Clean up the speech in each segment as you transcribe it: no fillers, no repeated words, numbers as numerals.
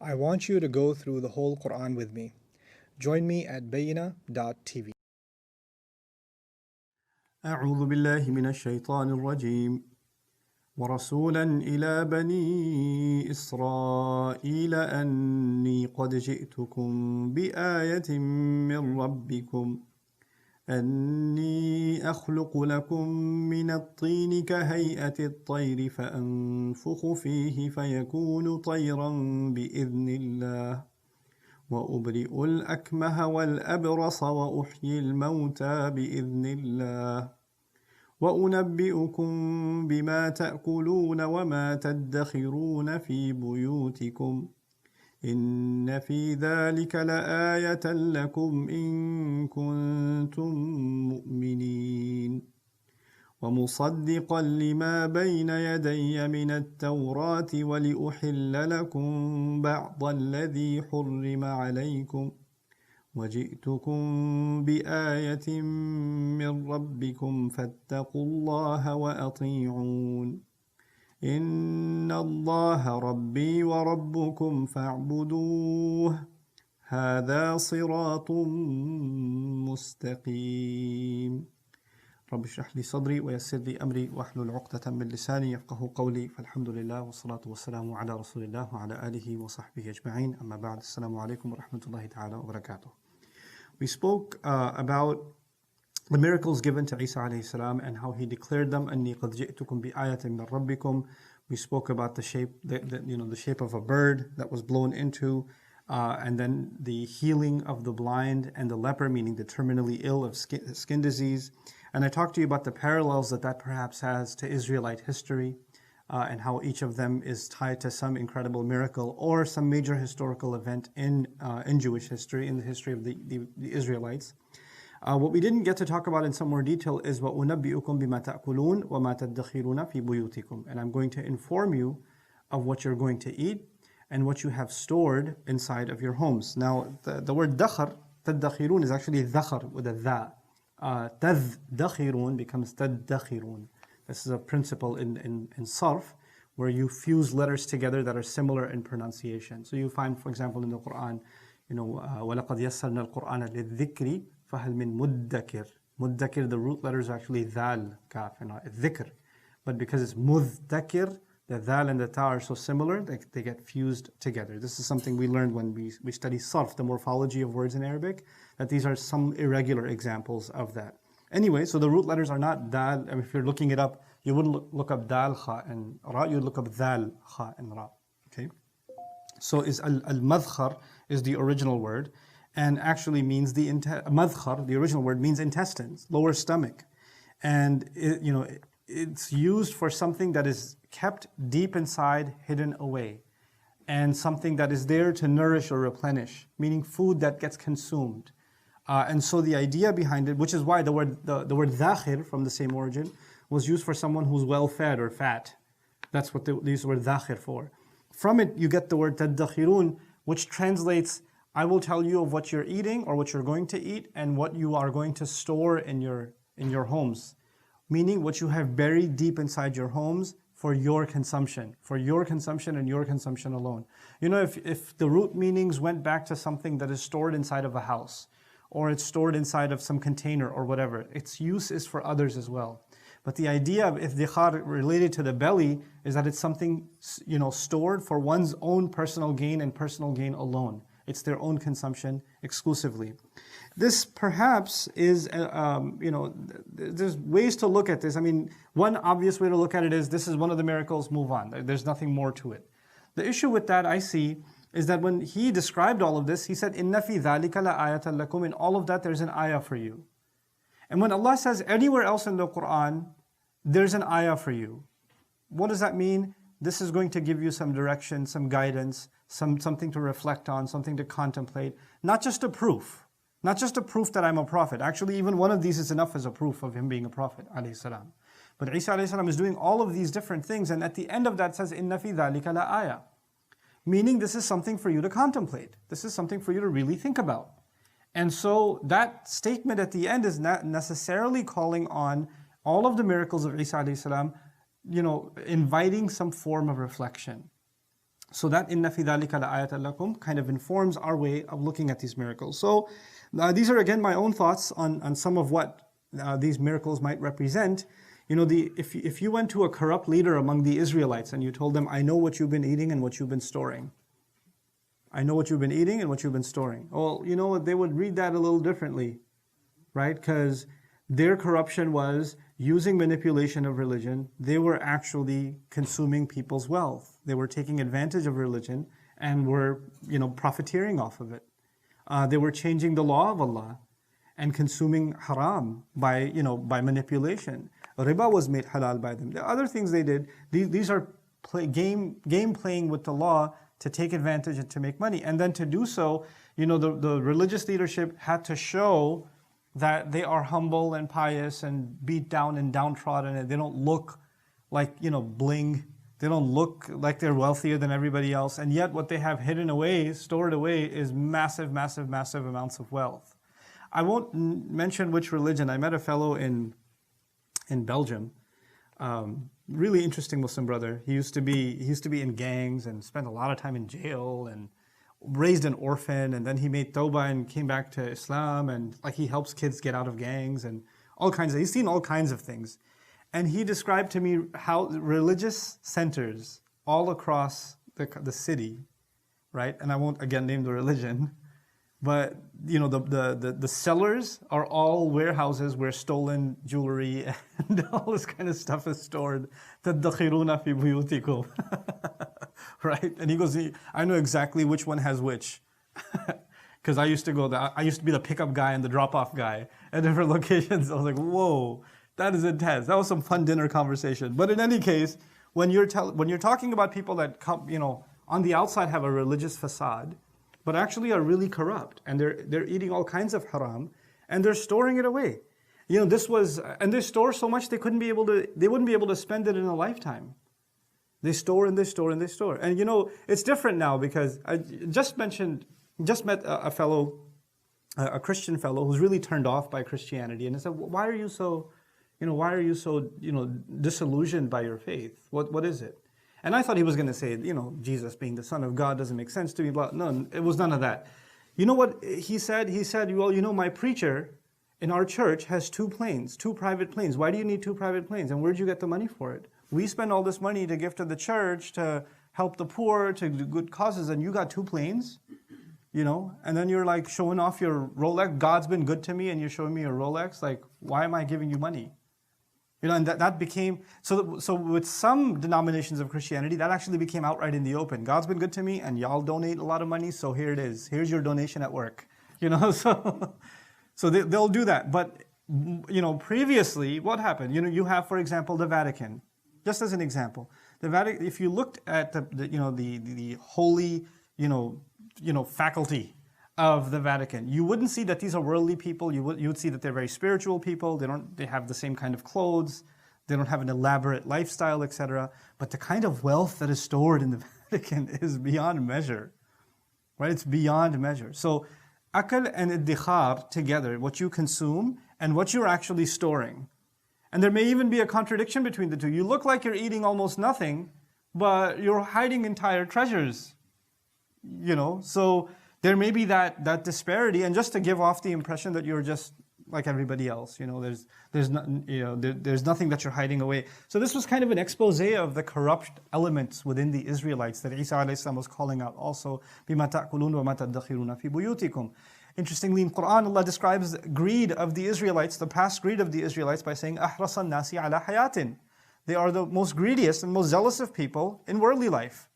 I want you to go through the whole Quran with me. Join me at bayina.tv. أعوذ بالله من الشيطان الرجيم ورسولا إلى بني إسرائيل أني قد جئتكم بآية من ربكم أني أخلق لكم من الطين كهيئة الطير فأنفخ فيه فيكون طيرا بإذن الله وأبرئ الأكمه والأبرص وأحيي الموتى بإذن الله وأنبئكم بما تأكلون وما تدخرون في بيوتكم إن في ذلك لآية لكم إن كنتم مؤمنين ومصدقا لما بين يدي من التوراة ولأحل لكم بعض الذي حرم عليكم وجئتكم بآية من ربكم فاتقوا الله وأطيعون إن الله ربي وربكم فاعبدوه هذا صراط مستقيم رب اشرح لي صدري ويسر لي أمري واحلل عقدة من لساني يفقه قولي فالحمد لله والصلاة والسلام على رسول الله وعلى آله وصحبه أجمعين أما بعد السلام عليكم ورحمة الله تعالى وبركاته. We spoke about the miracles given to Isa alayhi salam and how he declared them. أني قد جئتكم بآية من ربكم. We spoke about the shape, the shape of a bird that was blown into, and then the healing of the blind and the leper, meaning the terminally ill of skin disease. And I talked to you about the parallels that perhaps has to Israelite history, and how each of them is tied to some incredible miracle or some major historical event in Jewish history, in the history of the Israelites. What we didn't get to talk about in some more detail is وَأُنَبِّئُكُمْ بِمَا تَأْكُلُونَ وَمَا تَدَّخِرُونَ فِي بُيُوتِكُمْ. And I'm going to inform you of what you're going to eat and what you have stored inside of your homes. Now, the word dakhar, تَدَّخِرُون, is actually dhakhar with a dha. تَدَّخِرُون becomes تَدَّخِرُون. This is a principle in sarf where you fuse letters together that are similar in pronunciation. So you find, for example, in the Quran, وَلَقَدْ يَسَّرْنَا الْقُرْآنَ لِلذِّكْرِ فَهَلْ مِن مُدَّكِرٍ. Muddakir, the root letters are actually dhal, kaf, and dhikr. But because it's muddakir, the dhal and the ta are so similar, they get fused together. This is something we learned when we study sarf, the morphology of words in Arabic, that these are some irregular examples of that. Anyway, so the root letters are not dal. I mean, if you're looking it up, you wouldn't look up dal, kha, and ra, you'd look up dhal, kha, and ra. Okay? So is al-madkhar is the original word, and actually means madkhar, the original word means intestines, lower stomach. And it's used for something that is kept deep inside, hidden away. And something that is there to nourish or replenish, meaning food that gets consumed. And so the idea behind it, which is why the word dhakhir, from the same origin, was used for someone who's well-fed or fat. That's what they use the word dhakhir for. From it, you get the word tadakhirun, which translates, I will tell you of what you're eating or what you're going to eat and what you are going to store in your homes. Meaning what you have buried deep inside your homes for your consumption and your consumption alone. If the root meanings went back to something that is stored inside of a house, or it's stored inside of some container or whatever, its use is for others as well. But the idea of ifdikhar related to the belly is that it's something stored for one's own personal gain and personal gain alone. It's their own consumption exclusively. This perhaps is, there's ways to look at this. I mean, one obvious way to look at it is this is one of the miracles, move on. There's nothing more to it. The issue with that I see is that when he described all of this, he said, إِنَّ فِي ذَلِكَ لَآيَةً لَكُمْ. In all of that, there's an ayah for you. And when Allah says anywhere else in the Quran, there's an ayah for you. What does that mean? This is going to give you some direction, some guidance, something to reflect on, something to contemplate. Not just a proof. Not just a proof that I'm a prophet. Actually, even one of these is enough as a proof of him being a prophet, alayhi salam. But Isa alayhi salam is doing all of these different things, and at the end of that says, إِنَّ فِي ذَلِكَ لَآيَةً. Meaning this is something for you to contemplate. This is something for you to really think about. And so that statement at the end is not necessarily calling on all of the miracles of Isa alayhi salam, inviting some form of reflection. So that inna fi dhalika la'ayatan lakum kind of informs our way of looking at these miracles. So these are again my own thoughts on some of what these miracles might represent. You know, if you went to a corrupt leader among the Israelites and you told them, I know what you've been eating and what you've been storing. I know what you've been eating and what you've been storing. Well, you know what, they would read that a little differently, right? Because their corruption was using manipulation of religion. They were actually consuming people's wealth. They were taking advantage of religion and were, you know, profiteering off of it. They were changing the law of Allah and consuming haram by, you know, by manipulation. Riba was made halal by them. The other things they did, these are game playing with the law to take advantage and to make money. And then to do so, you know, the religious leadership had to show that they are humble and pious and beat down and downtrodden, and they don't look like, you know, bling. They don't look like they're wealthier than everybody else. And yet what they have hidden away, stored away, is massive, massive, massive amounts of wealth. I won't mention which religion. I met a fellow in Belgium, really interesting Muslim brother. He used to be in gangs and spent a lot of time in jail and raised an orphan, and then he made tawbah and came back to Islam, and like he helps kids get out of gangs and all kinds of, he's seen all kinds of things. And he described to me how religious centers all across the city, right? And I won't again name the religion, but you know, the cellars are all warehouses where stolen jewelry and all this kind of stuff is stored. تَدَّخِرُونَ فِي بُيُوتِكُمْ. Right? And he goes, I know exactly which one has which. Because I used to be the pickup guy and the drop-off guy at different locations. I was like, whoa, that is intense. That was some fun dinner conversation. But in any case, when you're talking about people that come, you know, on the outside have a religious facade, but actually are really corrupt, and they're eating all kinds of haram, and they're storing it away. You know, and they store so much they wouldn't be able to spend it in a lifetime. They store and they store and they store. And you know, it's different now because I just met a fellow, a Christian fellow who's really turned off by Christianity, and I said, why are you so disillusioned by your faith? What is it? And I thought he was going to say, you know, Jesus being the Son of God doesn't make sense to me. Blah. No, it was none of that. You know what he said? He said, well, you know, my preacher in our church has 2 planes, 2 private planes. Why do you need 2 private planes? And where'd you get the money for it? We spend all this money to give to the church, to help the poor, to do good causes, and you got 2 planes, you know? And then you're like showing off your Rolex. God's been good to me, and you're showing me your Rolex. Like, why am I giving you money? You know, and that became, so with some denominations of Christianity, that actually became outright in the open. God's been good to me, and y'all donate a lot of money, so here it is. Here's your donation at work. You know, so they'll do that. But, you know, previously, what happened? You know, you have, for example, the Vatican. Just as an example, the Vatican, if you looked at the holy, you know, faculty of the Vatican, you wouldn't see that these are worldly people. You would see that they're very spiritual people. They have the same kind of clothes. They don't have an elaborate lifestyle, etc. But the kind of wealth that is stored in the Vatican is beyond measure, right? It's beyond measure. So akal and iddikhar together, what you consume and what you're actually storing. And there may even be a contradiction between the two. You look like you're eating almost nothing, but you're hiding entire treasures. You know, so there may be that disparity, and just to give off the impression that you're just like everybody else. You know, there's nothing that you're hiding away. So this was kind of an expose of the corrupt elements within the Israelites that Isa alayhi salam was calling out also. بِمَا تَأْكُلُونَ وَمَا تَدَّخِرُونَ فِي بُيُوتِكُمْ. Interestingly, in Quran, Allah describes greed of the Israelites, the past greed of the Israelites, by saying, أَحْرَصَ النَّاسِ عَلَى حَيَاتٍ. They are the most greediest and most zealous of people in worldly life,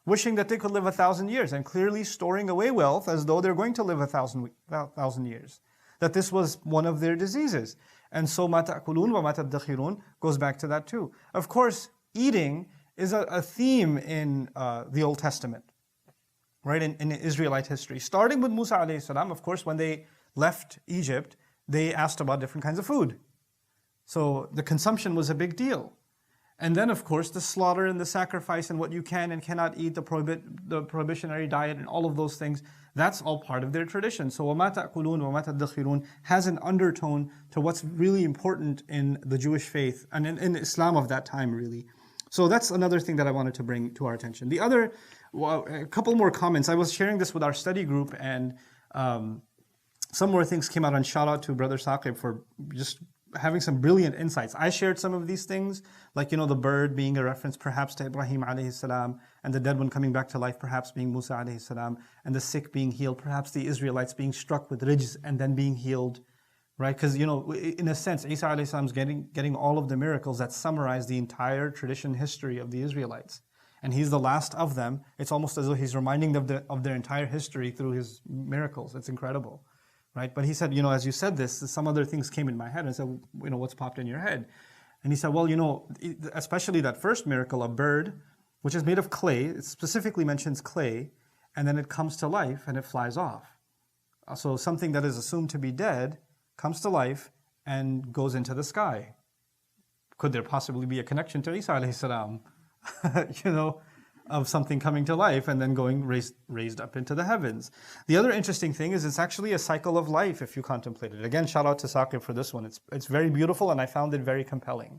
wishing that they could live 1,000 years, and clearly storing away wealth as though they're going to live 1,000 years. That this was one of their diseases. And so, مَا تَأْكُلُونَ وَمَا تَدَّخِرُونَ goes back to that too. Of course, eating is a theme in the Old Testament. Right, in Israelite history. Starting with Musa alayhi salam, of course, when they left Egypt, they asked about different kinds of food. So the consumption was a big deal. And then, of course, the slaughter and the sacrifice and what you can and cannot eat, the prohibitionary diet and all of those things, that's all part of their tradition. So وَمَا تَأْكُلُونَ وَمَا تَدَّخِرُونَ has an undertone to what's really important in the Jewish faith and in Islam of that time, really. So that's another thing that I wanted to bring to our attention. The other, well, a couple more comments. I was sharing this with our study group, and some more things came out. And shout out to Brother Saqib for just having some brilliant insights. I shared some of these things, like, the bird being a reference perhaps to Ibrahim alayhi salam, and the dead one coming back to life perhaps being Musa alayhi salam, and the sick being healed, perhaps the Israelites being struck with rijz and then being healed. Right, because in a sense, Isa alayhi salam is getting all of the miracles that summarize the entire tradition history of the Israelites, and he's the last of them. It's almost as though he's reminding them of their entire history through his miracles. It's incredible, right? But he said, as you said this, some other things came in my head, and I said, what's popped in your head? And he said, well, especially that first miracle, a bird, which is made of clay. It specifically mentions clay, and then it comes to life and it flies off. So something that is assumed to be dead comes to life and goes into the sky. Could there possibly be a connection to Isa alayhi salam, of something coming to life and then going raised up into the heavens? The other interesting thing is it's actually a cycle of life if you contemplate it. Again, shout out to Saqib for this one. It's very beautiful, and I found it very compelling.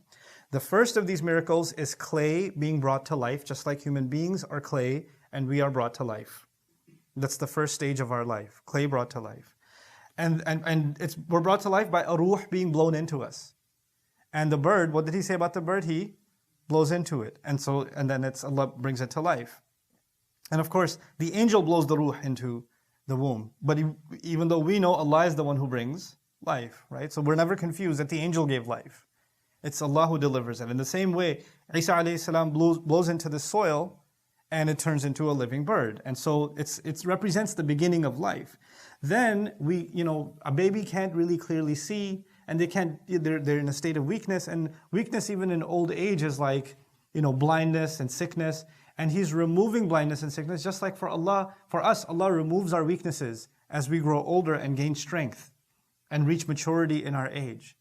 The first of these miracles is clay being brought to life, just like human beings are clay and we are brought to life. That's the first stage of our life, clay brought to life. And we're brought to life by a ruh being blown into us. And the bird, what did he say about the bird? He blows into it. And then Allah brings it to life. And of course, the angel blows the ruh into the womb. But even though we know Allah is the one who brings life, right? So we're never confused that the angel gave life. It's Allah who delivers it. In the same way, Isa alayhi salam blows into the soil and it turns into a living bird. And so it represents the beginning of life. Then a baby can't really clearly see, and they're in a state of weakness, and weakness even in old age is like, blindness and sickness, and He's removing blindness and sickness, just like for us, Allah removes our weaknesses as we grow older and gain strength and reach maturity in our age.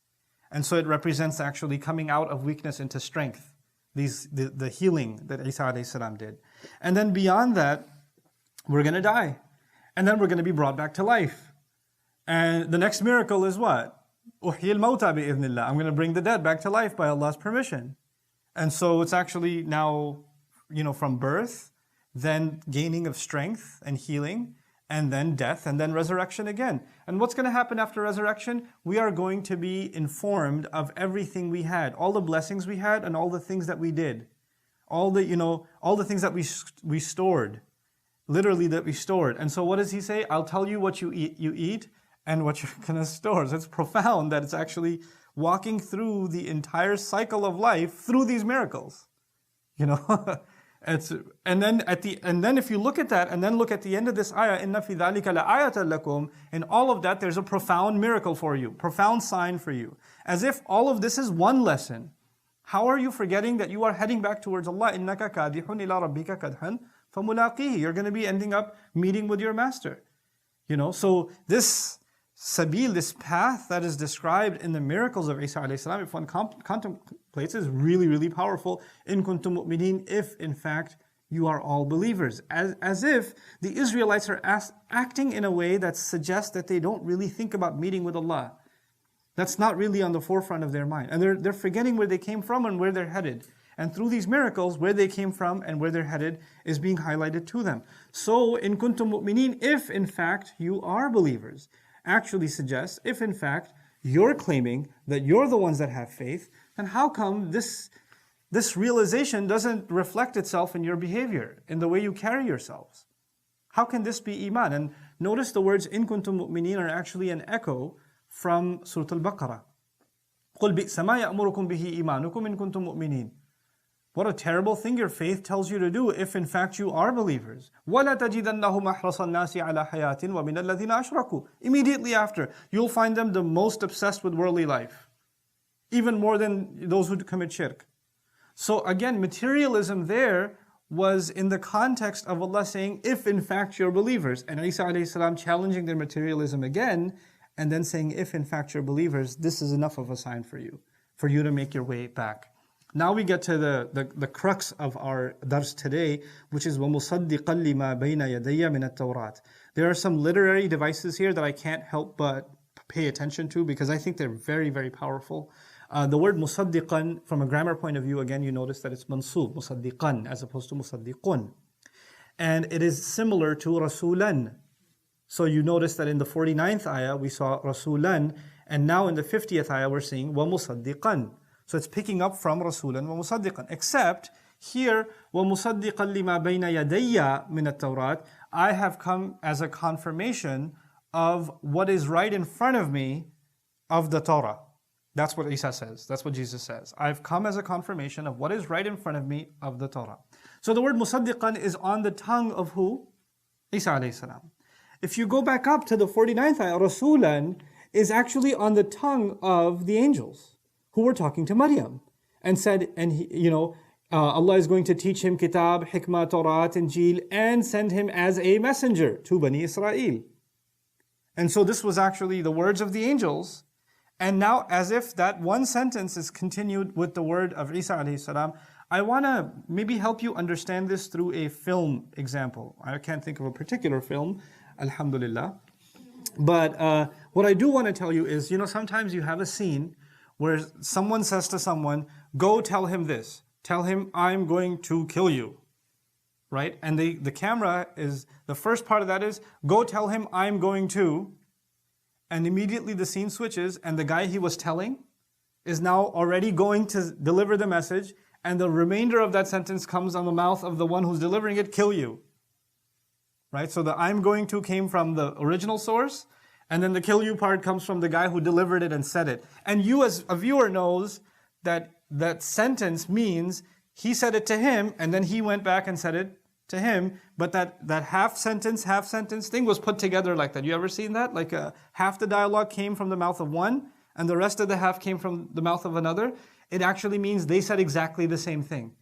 And so it represents actually coming out of weakness into strength, the healing that Isa alayhi salam did. And then beyond that, we're going to die. And then we're going to be brought back to life. And the next miracle is what? أُحْيِي الْمَوْتَى بِإِذْنِ اللَّهِ. I'm going to bring the dead back to life by Allah's permission. And so it's actually now, from birth, then gaining of strength and healing, and then death, and then resurrection again. And what's going to happen after resurrection? We are going to be informed of everything we had, all the blessings we had, and all the things that we did, all the things that we stored. Literally that we stored. And so what does he say? I'll tell you what you eat and what you're going to store. So it's profound that it's actually walking through the entire cycle of life through these miracles. And then if you look at that and then look at the end of this ayah, inna fi dhalika la'ayatan lakum, in all of that there's a profound miracle for you, profound sign for you. As if all of this is one lesson. How are you forgetting that you are heading back towards Allah? Innaka kadihun ila rabbika kadhan famulaqihi. You're going to be ending up meeting with your master. So this sabil, this path that is described in the miracles of Isa alayhi salam, if one contemplates, is really, really powerful. In kuntum mu'minin, if in fact you are all believers. As if the Israelites are acting in a way that suggests that they don't really think about meeting with Allah. That's not really on the forefront of their mind. And they're forgetting where they came from and where they're headed. And through these miracles, where they came from and where they're headed is being highlighted to them. So, in kuntum mu'minin, if in fact you are believers, actually suggests, if in fact you're claiming that you're the ones that have faith, then how come this realization doesn't reflect itself in your behavior, in the way you carry yourselves? How can this be iman? And notice the words in kuntum mu'minin are actually an echo from Surah Al-Baqarah. قُلْ بِئْسَ مَا يَأْمُرُكُمْ بِهِ إِيمَانُكُمْ إِن كُنتُم مُؤْمِنِينَ. What a terrible thing your faith tells you to do if in fact you are believers. وَلَا تَجِدَنَّهُمْ أَحْرَصَ النَّاسِ عَلَى حَيَاةٍ وَمِنَ الَّذِينَ أَشْرَكُوا. Immediately after, you'll find them the most obsessed with worldly life, even more than those who commit shirk. So again, materialism there was in the context of Allah saying, if in fact you're believers, and Isa alayhi salam challenging their materialism again, and then saying, if in fact you're believers, this is enough of a sign for you to make your way back. Now we get to the crux of our dars today, which is وَمُصَدِّقًا لِمَا بَيْنَ يَدَيَّ مِنَ التَّوْرَاتِ. There are some literary devices here that I can't help but pay attention to because I think they're very, very powerful. The word musaddiqan, from a grammar point of view, again, you notice that it's mansub, musaddiqan, as opposed to musaddiqun. And it is similar to rasulan. So you notice that in the 49th ayah, we saw rasulan, and now in the 50th ayah, we're seeing wa musaddiqan. So it's picking up from rasulan wa musaddiqan. Except here, wa musaddiqan lima bayna yadayya min at-Tawrat, I have come as a confirmation of what is right in front of me of the Torah. That's what Isa says. That's what Jesus says. I've come as a confirmation of what is right in front of me of the Torah. So the word musaddiqan is on the tongue of who? Isa alayhi salam. If you go back up to the 49th ayah, Rasulan is actually on the tongue of the angels who were talking to Maryam and said, Allah is going to teach him kitab, hikmah, Torah, Injil, and send him as a messenger to Bani Israel. And so this was actually the words of the angels. And now, as if that one sentence is continued with the word of Isa alayhi salam, I want to maybe help you understand this through a film example. I can't think of a particular film, alhamdulillah. But what I do want to tell you is, sometimes you have a scene where someone says to someone, go tell him this. Tell him, I'm going to kill you. Right? And the camera is, the first part of that is, go tell him I'm going to. And immediately the scene switches, and the guy he was telling is now already going to deliver the message, and the remainder of that sentence comes on the mouth of the one who's delivering it, kill you. Right? So the I'm going to came from the original source, and then the kill you part comes from the guy who delivered it and said it. And you as a viewer knows that that sentence means he said it to him, and then he went back and said it to him, but that half sentence thing was put together like that. You ever seen that? Like half the dialogue came from the mouth of one, and the rest of the half came from the mouth of another. It actually means they said exactly the same thing.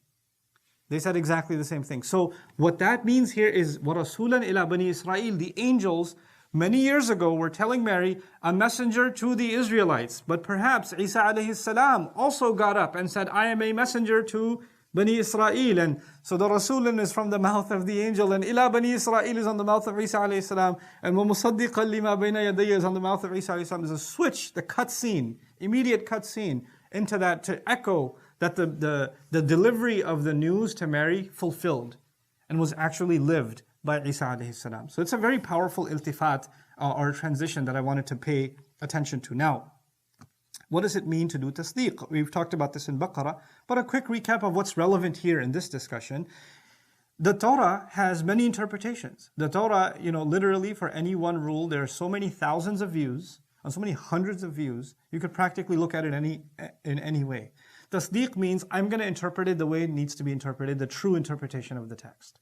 They said exactly the same thing. So what that means here is, وَرَسُولًا إِلَى بَنِي إِسْرَائِيل, the angels many years ago were telling Mary, a messenger to the Israelites. But perhaps Isa alayhi salam also got up and said, I am a messenger to Bani Israel. And so the Rasulun is from the mouth of the angel, and ila Bani Israel is on the mouth of Isa alayhi salam, and وَمُصَدِّقًا لِمَا بَيْنَ يَدَيَّ is on the mouth of Isa alayhi salam. There's a switch, the cut scene, immediate cut scene into that to echo that the delivery of the news to Mary fulfilled and was actually lived by Isa alayhi salam. So it's a very powerful iltifat or transition that I wanted to pay attention to. Now, what does it mean to do tasdeeq? We've talked about this in Baqarah, but a quick recap of what's relevant here in this discussion. The Torah has many interpretations. The Torah, literally for any one rule, there are so many thousands of views, and so many hundreds of views, you could practically look at it in any way. Tasdeeq means I'm going to interpret it the way it needs to be interpreted, the true interpretation of the text.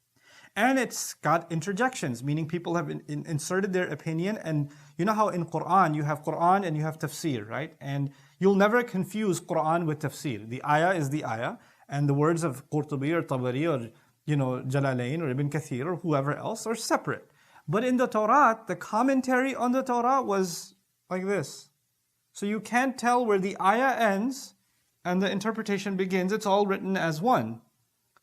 And it's got interjections, meaning people have inserted their opinion. And you know how in Quran, you have Quran and you have tafsir, right? And you'll never confuse Quran with tafsir. The ayah is the ayah, and the words of Qurtubi or Tabari or, Jalalain or Ibn Kathir or whoever else are separate. But in the Torah, the commentary on the Torah was like this. So you can't tell where the ayah ends and the interpretation begins. It's all written as one.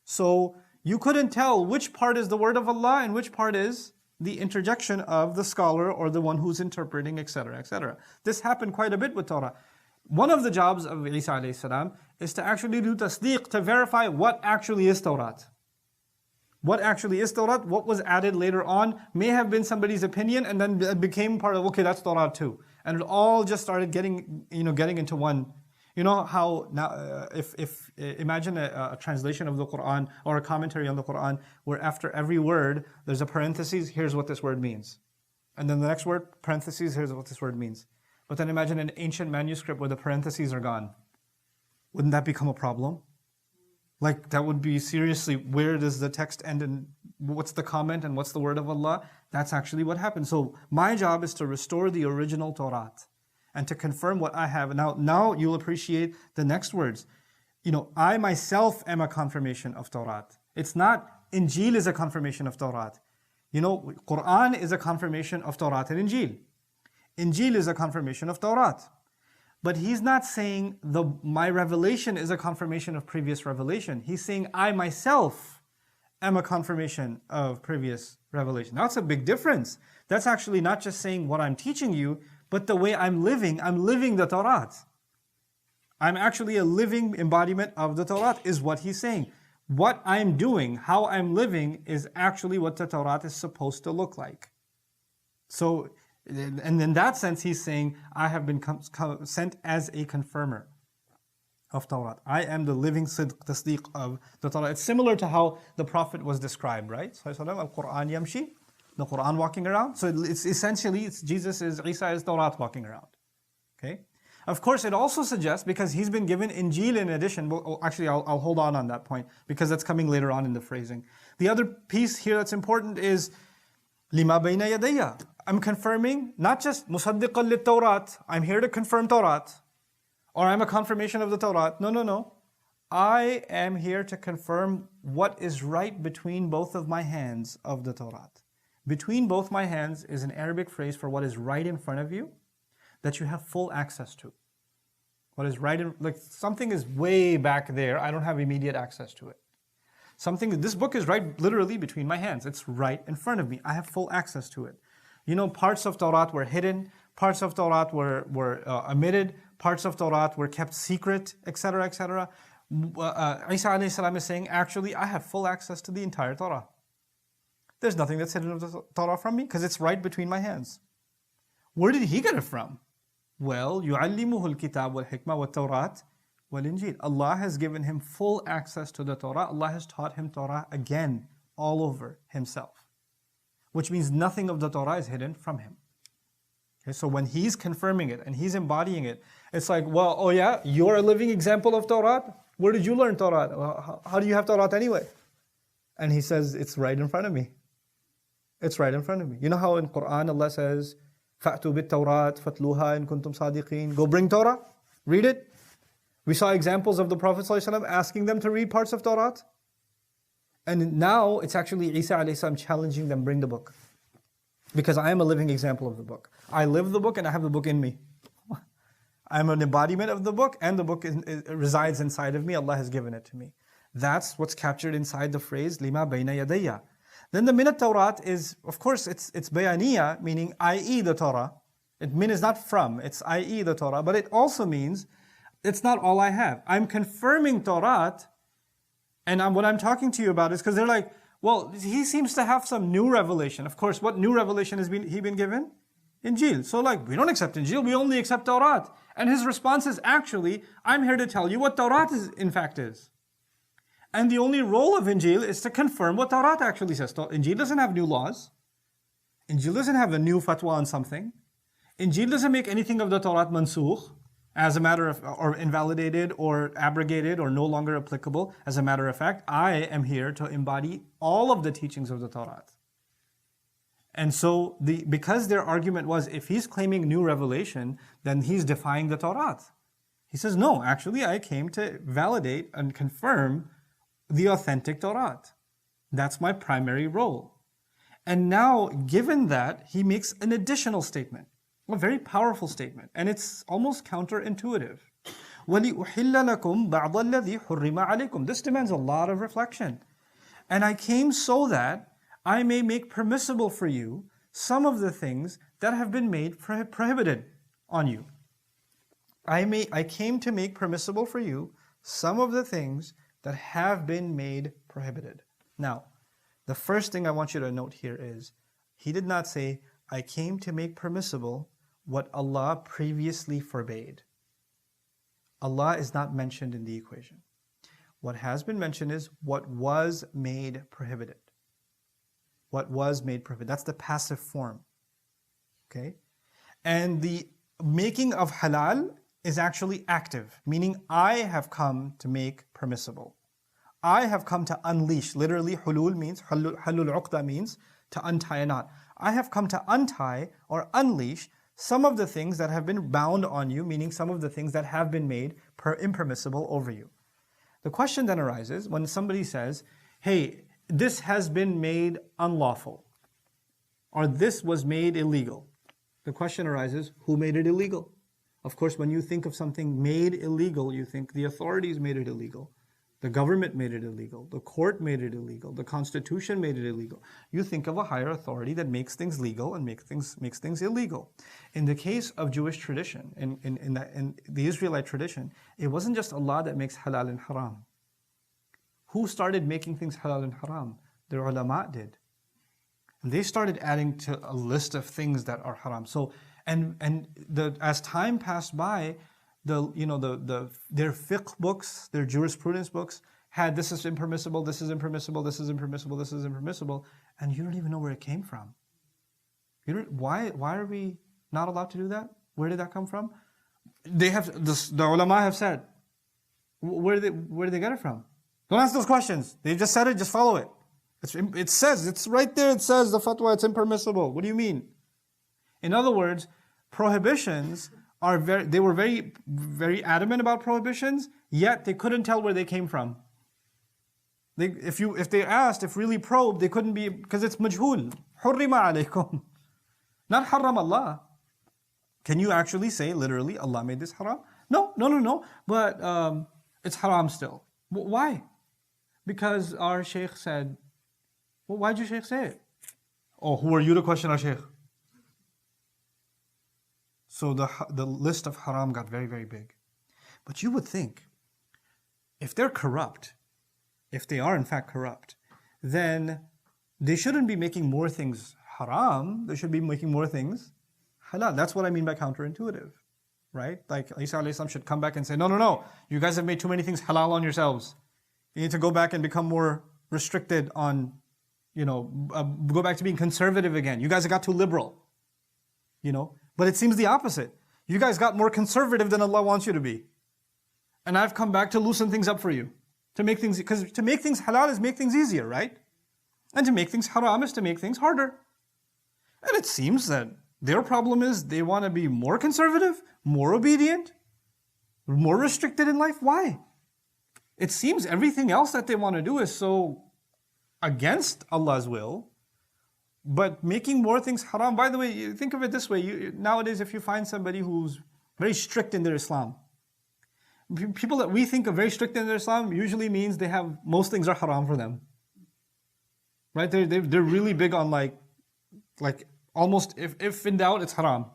So you couldn't tell which part is the word of Allah and which part is the interjection of the scholar or the one who's interpreting, etc., etc. This happened quite a bit with Torah. One of the jobs of Isa alayhi salam is to actually do tasdeeq, to verify what actually is Torah. What actually is Torah, what was added later on, may have been somebody's opinion and then it became part of, okay, that's Torah too. And it all just started getting into one. You know how now, if imagine a translation of the Quran or a commentary on the Quran where after every word there's a parenthesis, here's what this word means. And then the next word, parentheses, here's what this word means. But then imagine an ancient manuscript where the parentheses are gone. Wouldn't that become a problem? Like that would be seriously, where does the text end and what's the comment and what's the word of Allah? That's actually what happened. So my job is to restore the original Torah and to confirm what I have. Now you'll appreciate the next words. I myself am a confirmation of Torah. It's not Injil is a confirmation of Torah. Quran is a confirmation of Torah and Injil. Injil is a confirmation of Torah. But he's not saying my revelation is a confirmation of previous revelation. He's saying I myself am a confirmation of previous revelation. Now, that's a big difference. That's actually not just saying what I'm teaching you, but the way I'm living the Torah. I'm actually a living embodiment of the Torah, is what he's saying. What I'm doing, how I'm living, is actually what the Torah is supposed to look like. So, and in that sense, he's saying, I have been sent as a confirmer of Torah. I am the living sidq, tasdeeq of the Torah. It's similar to how the Prophet was described, right? Al-Qur'an yamshi, the Qur'an walking around. So it's essentially, Isa is Torah walking around. Okay? Of course, it also suggests, because he's been given Injil in addition, well, actually I'll hold on that point, because that's coming later on in the phrasing. The other piece here that's important is, lima bayna yadayya. I'm confirming, not just musaddiqan lit Tawrat, I'm here to confirm Torah, or I'm a confirmation of the Torah. No. I am here to confirm what is right between both of my hands of the Torah. Between both my hands is an Arabic phrase for what is right in front of you, that you have full access to. What is right in, like something is way back there, I don't have immediate access to it. This book is right literally between my hands. It's right in front of me. I have full access to it. You know, parts of Torah were hidden, parts of Torah were omitted, parts of Torah were kept secret, etc., etc. Isa alayhi salam is saying, actually, I have full access to the entire Torah. There's nothing that's hidden of the Torah from me, because it's right between my hands. Where did he get it from? Well, يُعَلِّمُهُ الْكِتَابُ وَالْحِكْمَةِ وَالتَّوْرَاةِ وَالْإِنْجِيلِ. Allah has given him full access to the Torah. Allah has taught him Torah again, all over himself. Which means nothing of the Torah is hidden from him. Okay, so when he's confirming it and he's embodying it, it's like, well, oh yeah, you're a living example of Torah? Where did you learn Torah? How do you have Torah anyway? And he says, it's right in front of me. It's right in front of me. You know how in Qur'an Allah says, فَأْتُوا بِالتَّوْرَاتِ فَاتْلُوهَا إِن كُنْتُمْ صَادِقِينَ. Go bring Torah, read it. We saw examples of the Prophet ﷺ asking them to read parts of Torah. And now it's actually Isa alayhi salam challenging them, bring the book. Because I am a living example of the book. I live the book and I have the book in me. I'm an embodiment of the book, and the book resides inside of me. Allah has given it to me. That's what's captured inside the phrase, lima bayna yadayya. Then the minat Tawrat is, of course, it's bayaniya, meaning i.e. the Torah. Min is not from, it's i.e. the Torah. But it also means, it's not all I have. I'm confirming Torah, and what I'm talking to you about is because they're like, well, he seems to have some new revelation. Of course, what new revelation has he been given? Injil. So like, we don't accept Injil, we only accept Torah. And his response is, actually, I'm here to tell you what Torah in fact is. And the only role of Injil is to confirm what Torah actually says. Injil doesn't have new laws. Injil doesn't have a new fatwa on something. Injil doesn't make anything of the Torah mansukh, as a matter of, or invalidated, or abrogated, or no longer applicable. As a matter of fact, I am here to embody all of the teachings of the Torah. And so, because their argument was, if he's claiming new revelation, then he's defying the Torah. He says, no, actually, I came to validate and confirm the authentic Torah. That's my primary role. And now, given that, he makes an additional statement, a very powerful statement, and it's almost counterintuitive. وَلِأُحِلَّ لَكُمْ بَعْضَ الَّذِي حُرِّمَ عَلَيْكُمْ. This demands a lot of reflection. And I came so that I may make permissible for you some of the things that have been made prohibited on you. I came to make permissible for you some of the things that have been made prohibited. Now, the first thing I want you to note here is, he did not say, I came to make permissible what Allah previously forbade. Allah is not mentioned in the equation. What has been mentioned is what was made prohibited. What was made prohibited. That's the passive form. Okay? And the making of halal is actually active, meaning I have come to make permissible. I have come to unleash. Literally, hulul means, halul uqda means to untie a knot. I have come to untie or unleash some of the things that have been bound on you, meaning some of the things that have been made impermissible over you. The question then arises when somebody says, hey, this has been made unlawful, or this was made illegal. The question arises, who made it illegal? Of course, when you think of something made illegal, you think the authorities made it illegal. The government made it illegal. The court made it illegal. The constitution made it illegal. You think of a higher authority that makes things legal and makes things illegal. In the case of Jewish tradition, in the Israelite tradition, it wasn't just Allah that makes halal and haram. Who started making things halal and haram? The ulama did. And they started adding to a list of things that are haram. So, as time passed by, their fiqh books, their jurisprudence books had this is impermissible, this is impermissible, this is impermissible, this is impermissible, and you don't even know where it came from. Why are we not allowed to do that? Where did that come from? The ulama have said. Where did they get it from? Don't ask those questions. They just said it, just follow it. It says, it's right there, it says the fatwa, it's impermissible. What do you mean? In other words, prohibitions they were very, very adamant about prohibitions, yet they couldn't tell where they came from. If they asked, if really probed, they couldn't be, because it's majhul. Hurrima alaykum. Not haram Allah. Can you actually say, literally, Allah made this haram? No. But it's haram still. Why? Because our shaykh said, well, why'd your shaykh say it? Oh, who are you to question our shaykh? So the list of haram got very, very big. But you would think, if they're corrupt, if they are in fact corrupt, then they shouldn't be making more things haram, they should be making more things halal. That's what I mean by counterintuitive, right? Like Isa alayhi salam should come back and say, no, you guys have made too many things halal on yourselves. You need to go back and become more restricted on, go back to being conservative again. You guys got too liberal, But it seems the opposite. You guys got more conservative than Allah wants you to be. And I've come back to loosen things up for you. Because to make things halal is make things easier, right? And to make things haram is to make things harder. And it seems that their problem is they want to be more conservative, more obedient, more restricted in life. Why? It seems everything else that they want to do is so against Allah's will. But making more things haram, by the way, you think of it this way, nowadays if you find somebody who's very strict in their Islam, people that we think of very strict in their Islam usually means they have, most things are haram for them. Right? They're really big on like almost, if in doubt, it's haram.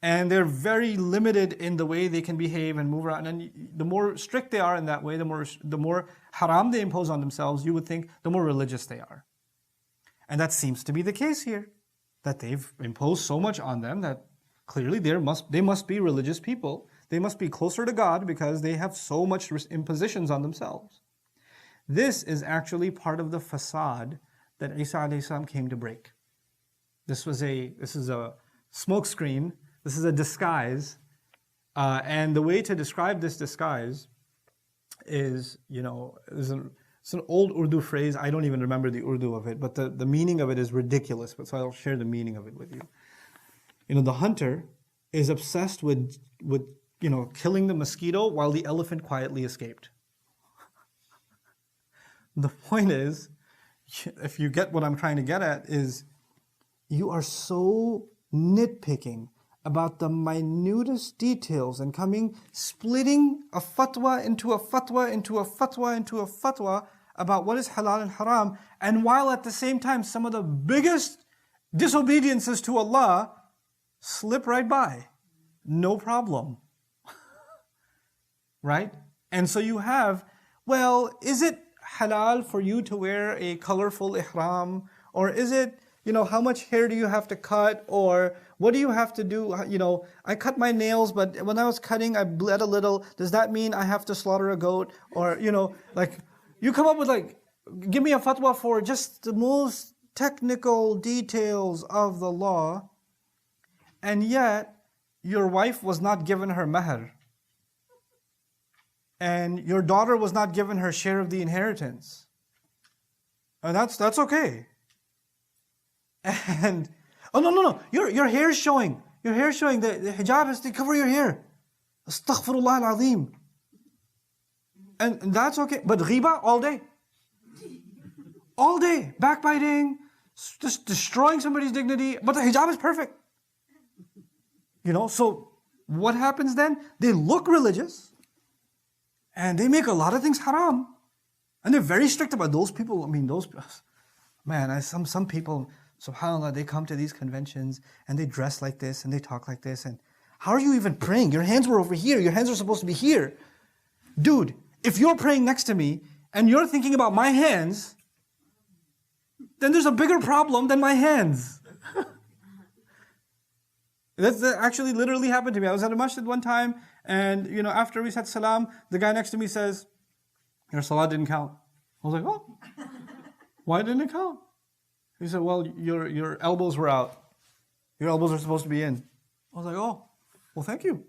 And they're very limited in the way they can behave and move around. And the more strict they are in that way, the more haram they impose on themselves, you would think, the more religious they are. And that seems to be the case here, that they've imposed so much on them that clearly they must be religious people. They must be closer to God because they have so much impositions on themselves. This is actually part of the facade that Isa alayhi salam came to break. This is a smokescreen. This is a disguise. And the way to describe this disguise is, it's an old Urdu phrase. I don't even remember the Urdu of it, but the meaning of it is ridiculous. So I'll share the meaning of it with you. The hunter is obsessed with killing the mosquito while the elephant quietly escaped. The point is, if you get what I'm trying to get at, is you are so nitpicking about the minutest details and splitting a fatwa into a fatwa, into a fatwa, into a fatwa about what is halal and haram, and while at the same time some of the biggest disobediences to Allah slip right by. No problem. Right? And so you have, well, is it halal for you to wear a colorful ihram? Or is it, how much hair do you have to cut? Or what do you have to do? I cut my nails, but when I was cutting, I bled a little. Does that mean I have to slaughter a goat? Or, you come up with give me a fatwa for just the most technical details of the law. And yet, your wife was not given her mahr. And your daughter was not given her share of the inheritance. And that's okay. And, oh no, your hair is showing. Your hair is showing. The hijab is to cover your hair. Astaghfirullah al-azim. And that's okay. But ghiba all day. All day. Backbiting, just destroying somebody's dignity. But the hijab is perfect. So what happens then? They look religious. And they make a lot of things haram. And they're very strict about those people. I mean, some people, subhanAllah, they come to these conventions and they dress like this and they talk like this. And how are you even praying? Your hands were over here. Your hands are supposed to be here. Dude, if you're praying next to me and you're thinking about my hands, then there's a bigger problem than my hands. That actually literally happened to me. I was at a masjid one time, and after we said salam, the guy next to me says, "Your salah didn't count." I was like, "Oh, why didn't it count?" He said, "Well, your elbows were out. Your elbows are supposed to be in." I was like, "Oh, well, thank you."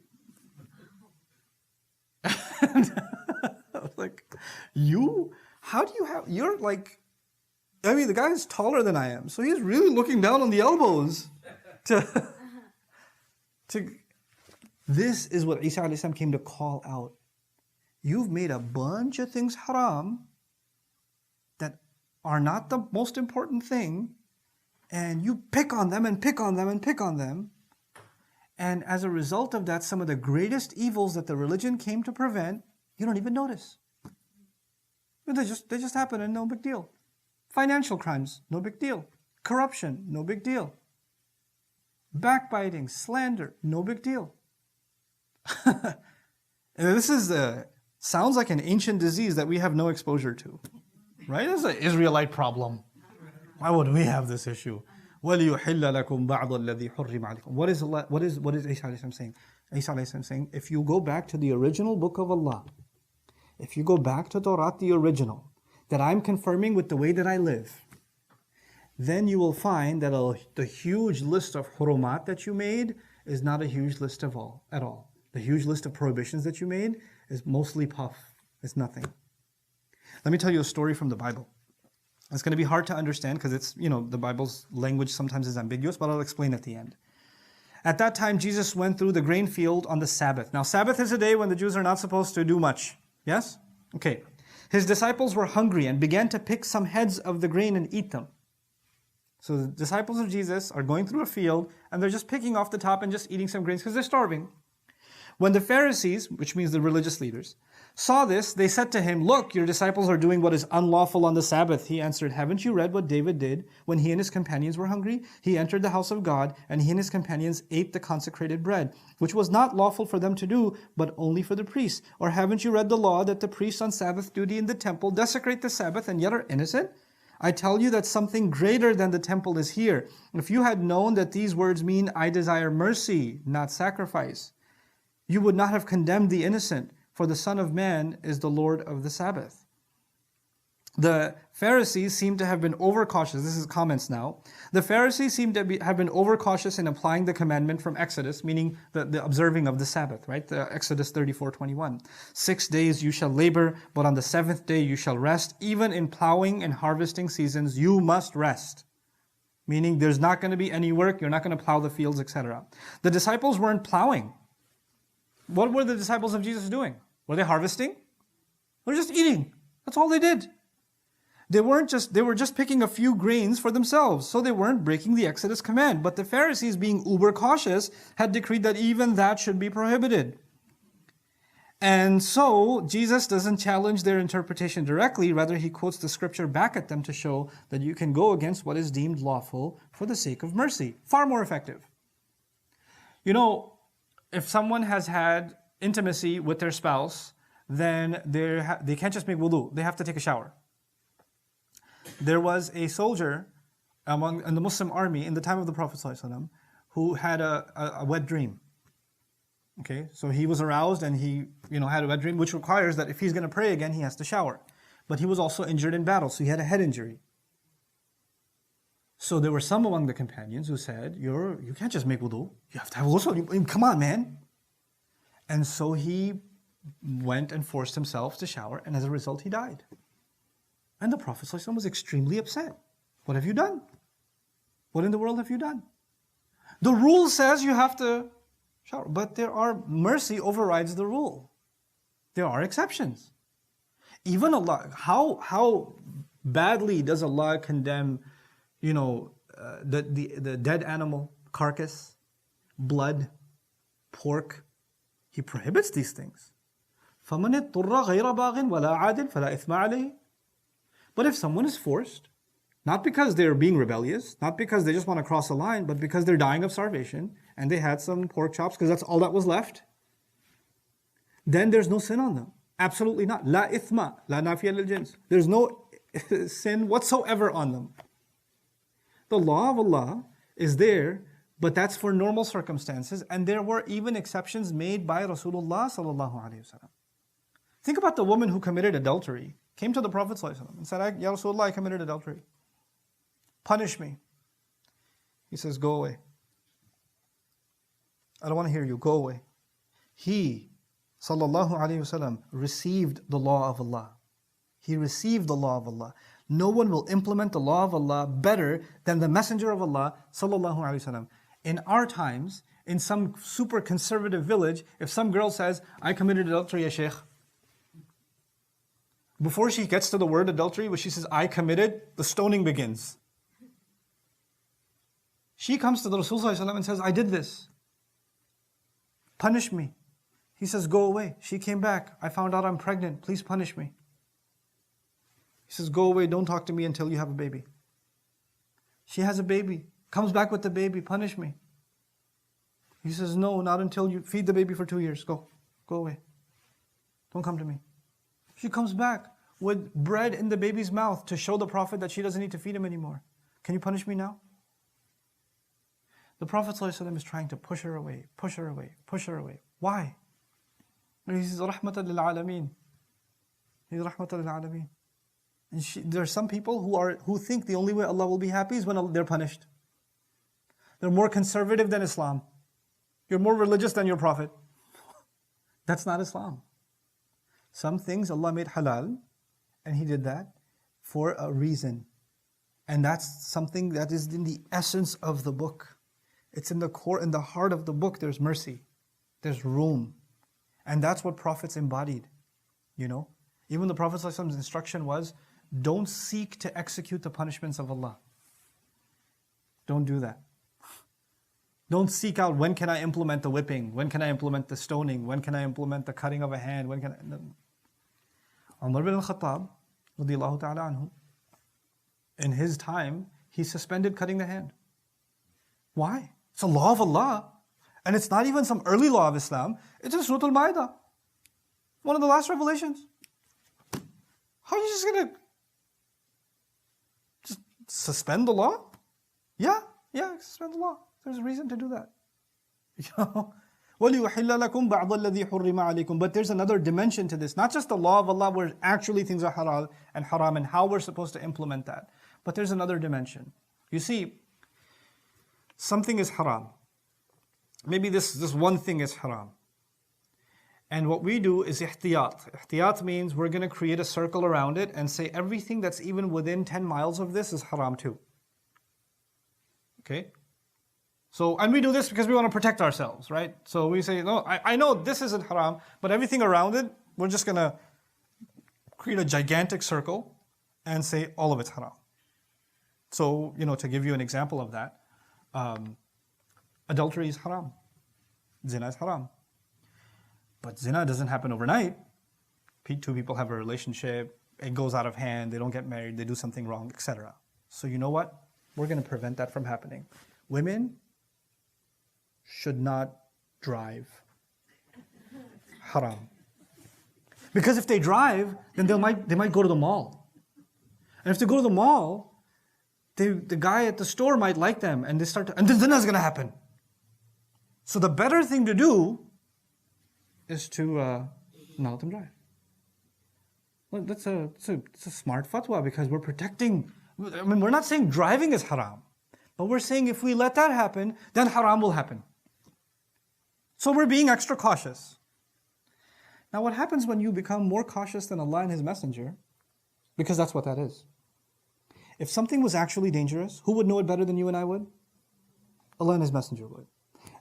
And I was like, you're like, I mean, the guy is taller than I am, so he's really looking down on the elbows This is what Isa a.s. came to call out. You've made a bunch of things haram that are not the most important thing, and you pick on them and pick on them and pick on them. And as a result of that, some of the greatest evils that the religion came to prevent, you don't even notice. They just happen and no big deal. Financial crimes, no big deal. Corruption, no big deal. Backbiting, slander, no big deal. And this sounds like an ancient disease that we have no exposure to. Right? It's an Israelite problem. Why would we have this issue? وَلِيُحِلَّ لَكُمْ بَعْضَ الَّذِي حُرِّمَ عَلَيْكُمْ. What is Isa a.s. saying? Isa a.s. saying, if you go back to the original book of Allah, if you go back to Torah, the original, that I'm confirming with the way that I live, then you will find that the huge list of hurumat that you made is not a huge list at all. The huge list of prohibitions that you made is mostly puff. It's nothing. Let me tell you a story from the Bible. It's going to be hard to understand because it's, the Bible's language sometimes is ambiguous, but I'll explain at the end. At that time, Jesus went through the grain field on the Sabbath. Now, Sabbath is a day when the Jews are not supposed to do much. Yes? Okay. His disciples were hungry and began to pick some heads of the grain and eat them. So the disciples of Jesus are going through a field and they're just picking off the top and just eating some grains because they're starving. When the Pharisees, which means the religious leaders, saw this, they said to him, "Look, your disciples are doing what is unlawful on the Sabbath." He answered, "Haven't you read what David did when he and his companions were hungry? He entered the house of God, and he and his companions ate the consecrated bread, which was not lawful for them to do, but only for the priests. Or haven't you read the law that the priests on Sabbath duty in the temple desecrate the Sabbath and yet are innocent? I tell you that something greater than the temple is here. If you had known that these words mean, 'I desire mercy, not sacrifice,' you would not have condemned the innocent, for the Son of Man is the Lord of the Sabbath." The Pharisees seem to have been overcautious. This is comments now. The Pharisees seem to have been overcautious in applying the commandment from Exodus, meaning the observing of the Sabbath, right? The Exodus 34:21. 6 days you shall labor, but on the seventh day you shall rest. Even in plowing and harvesting seasons, you must rest. Meaning there's not going to be any work, you're not going to plow the fields, etc. The disciples weren't plowing. What were the disciples of Jesus doing? Were they harvesting? They were just eating. That's all they did. They were just picking a few grains for themselves, so they weren't breaking the Exodus command. But the Pharisees, being uber cautious, had decreed that even that should be prohibited. And so Jesus doesn't challenge their interpretation directly, rather he quotes the scripture back at them to show that you can go against what is deemed lawful for the sake of mercy. Far more effective. If someone has had intimacy with their spouse, then they can't just make wudu, they have to take a shower. There was a soldier in the Muslim army in the time of the Prophet ﷺ who had a wet dream. Okay, so he was aroused and he had a wet dream, which requires that if he's going to pray again, he has to shower. But he was also injured in battle, so he had a head injury. So there were some among the companions who said, you can't just make wudu. You have to have ghusl. Come on, man. And so he went and forced himself to shower, and as a result, he died. And the Prophet ﷺ was extremely upset. What have you done? What in the world have you done? The rule says you have to shower, but mercy overrides the rule. There are exceptions. Even Allah, how badly does Allah condemn the dead animal, carcass, blood, pork? He prohibits these things. فَمَنِ اضْطُرَّ غَيْرَ بَاغٍ وَلَا عَادٍ فَلَا إِثْمَ عَلَيْهِ. But if someone is forced, not because they're being rebellious, not because they just want to cross a line, but because they're dying of starvation and they had some pork chops because that's all that was left, then there's no sin on them. Absolutely not. La ithma, la nafiya lil jins. There's no sin whatsoever on them. The law of Allah is there, but that's for normal circumstances, and there were even exceptions made by Rasulullah sallallahu alaihi wasallam. Think about the woman who committed adultery, came to the Prophet sallallahu alaihi wasallam and said, Ya Rasulullah, I committed adultery. Punish me. He says, go away. I don't want to hear you. Go away. He, sallallahu alaihi wasallam, received the law of Allah. He received the law of Allah. No one will implement the law of Allah better than the Messenger of Allah, sallallahu alaihi wasallam. In our times, in some super conservative village, if some girl says, I committed adultery, ya Shaykh, before she gets to the word adultery, when she says, I committed, the stoning begins. She comes to the Rasul sallallahu alaihi wasallam and says, I did this. Punish me. He says, go away. She came back. I found out I'm pregnant. Please punish me. He says, go away. Don't talk to me until you have a baby. She has a baby. Comes back with the baby. Punish me. He says, no, not until you feed the baby for 2 years. Go. Go away. Don't come to me. She comes back with bread in the baby's mouth to show the Prophet that she doesn't need to feed him anymore. Can you punish me now? The Prophet ﷺ is trying to push her away, push her away, push her away. Why? He says, Rahmatan lil Alameen. He's Rahmatan lil Alameen. And there are some people who think the only way Allah will be happy is when they're punished. They're more conservative than Islam. You're more religious than your Prophet. That's not Islam. Some things Allah made halal, and He did that for a reason. And that's something that is in the essence of the book. It's in the core, in the heart of the book, there's mercy. There's room. And that's what prophets embodied. You know? Even the Prophet's instruction was, don't seek to execute the punishments of Allah. Don't do that. Don't seek out, when can I implement the whipping? When can I implement the stoning? When can I implement the cutting of a hand? When can I... No. Umar bin al-Khattab, radiyallahu ta'ala anhu, in his time, he suspended cutting the hand. Why? It's a law of Allah. And it's not even some early law of Islam. It's in Surah Al-Ma'idah. One of the last revelations. How are you just going to just suspend the law? Yeah, suspend the law. There's a reason to do that. You know? وَلِيُحِلَّ لَكُمْ بَعْضَ الَّذِي حُرِّمَ عَلَيْكُمْ. But there's another dimension to this. Not just the law of Allah where actually things are halal and haram and how we're supposed to implement that. But there's another dimension. You see, something is haram. Maybe this one thing is haram. And what we do is ihtiyat. Ihtiyat means we're going to create a circle around it and say everything that's even within 10 miles of this is haram too. Okay? So, and we do this because we want to protect ourselves, right? So we say, no, I know this isn't haram, but everything around it, we're just going to create a gigantic circle and say all of it's haram. So, you know, to give you an example of that, adultery is haram. Zina is haram. But zina doesn't happen overnight. Two people have a relationship, it goes out of hand, they don't get married, they do something wrong, etc. So you know what? We're going to prevent that from happening. Women should not drive. Haram. Because if they drive, then they might go to the mall. And if they go to the mall, the guy at the store might like them, and and then zina is going to happen. So the better thing to do is to not let them drive. Well, it's a smart fatwa because we're protecting. I mean, we're not saying driving is haram, but we're saying if we let that happen, then haram will happen. So we're being extra cautious. Now what happens when you become more cautious than Allah and His Messenger? Because that's what that is. If something was actually dangerous, who would know it better than you and I would? Allah and His Messenger would.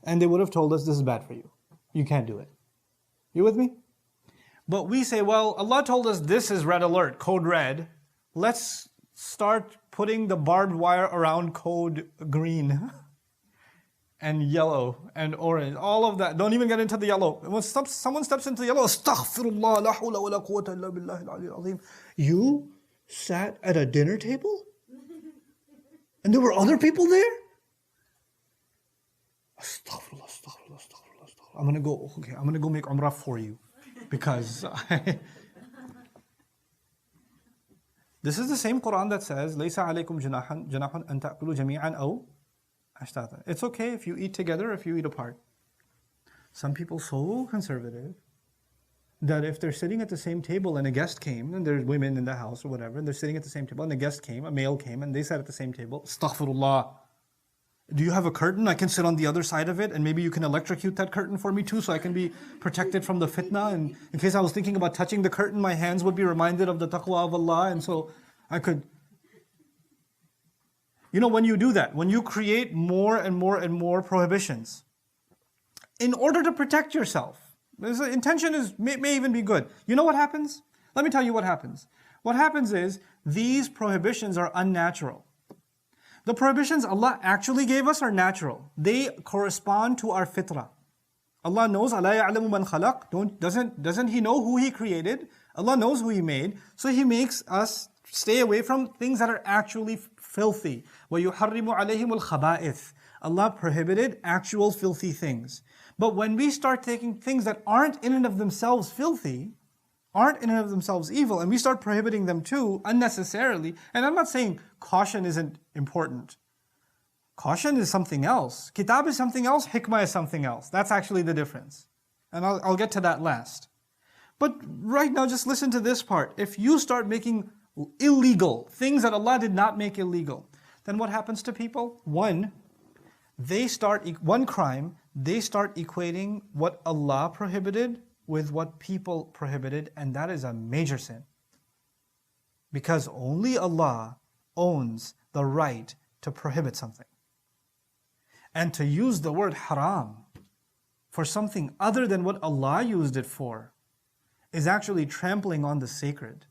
And they would have told us, this is bad for you. You can't do it. You with me? But we say, well, Allah told us this is red alert, code red. Let's start putting the barbed wire around code green. and yellow and orange, all of that. Don't even get into the yellow. When someone steps into yellow, astaghfirullah, la hawla wa la quwwata illa billahi al-aliyyil azim. You sat at a dinner table? And there were other people there? Astaghfirullah, astaghfirullah, astaghfirullah, astaghfirullah. I'm gonna go make umrah for you. Because this is the same Quran that says, لَيْسَ عَلَيْكُمْ جُنَاحٌ أَن تَأْكُلُوا جَمِيعًا أَوْ أَشْتَاتًا. It's okay if you eat together, if you eat apart. Some people so conservative that if they're sitting at the same table and a guest came, and there's women in the house or whatever, and they're sitting at the same table and a guest came, a male came, and they sat at the same table, astaghfirullah. Do you have a curtain? I can sit on the other side of it, and maybe you can electrocute that curtain for me too, so I can be protected from the fitna. And in case I was thinking about touching the curtain, my hands would be reminded of the taqwa of Allah, and so I could. You know, when you do that, when you create more and more and more prohibitions, in order to protect yourself, the intention may even be good. You know what happens? Let me tell you what happens. What happens is, these prohibitions are unnatural. The prohibitions Allah actually gave us are natural. They correspond to our fitrah. Allah knows, أَلَا يَعْلَمُ مَنْ خَلَقَ. Doesn't He know who He created? Allah knows who He made. So He makes us stay away from things that are actually filthy. وَيُحَرِّمُ عَلَيْهِمُ الْخَبَائِثِ. Allah prohibited actual filthy things. But when we start taking things that aren't in and of themselves filthy, aren't in and of themselves evil, and we start prohibiting them too unnecessarily. And I'm not saying caution isn't important. Caution is something else. Kitab is something else, hikmah is something else. That's actually the difference. And I'll get to that last. But right now, just listen to this part. If you start making illegal things that Allah did not make illegal, then what happens to people? One crime, they start equating what Allah prohibited with what people prohibited, and that is a major sin. Because only Allah owns the right to prohibit something. And to use the word haram for something other than what Allah used it for is actually trampling on the sacred.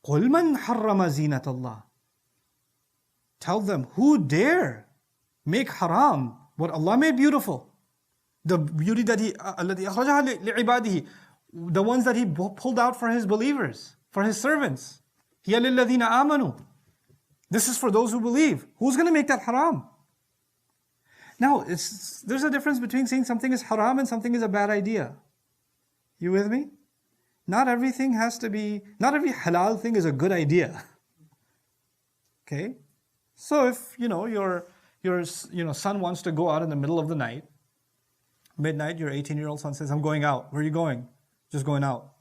قُلْ مَنْ حَرَّمَ زِينَةَ اللَّهِ. Tell them, who dare make haram what Allah made beautiful? The beauty that He, الَّذِي أَخْرَجَهَا لِعِبَادِهِ, the ones that He pulled out for His believers, for His servants. هِيَ لِلَّذِينَ آمَنُوا. This is for those who believe. Who's going to make that haram? Now, there's a difference between saying something is haram and something is a bad idea. You with me? Not every halal thing is a good idea. Okay? So if, your son wants to go out in the middle of the night, midnight, your 18-year-old son says, I'm going out. Where are you going? Just going out.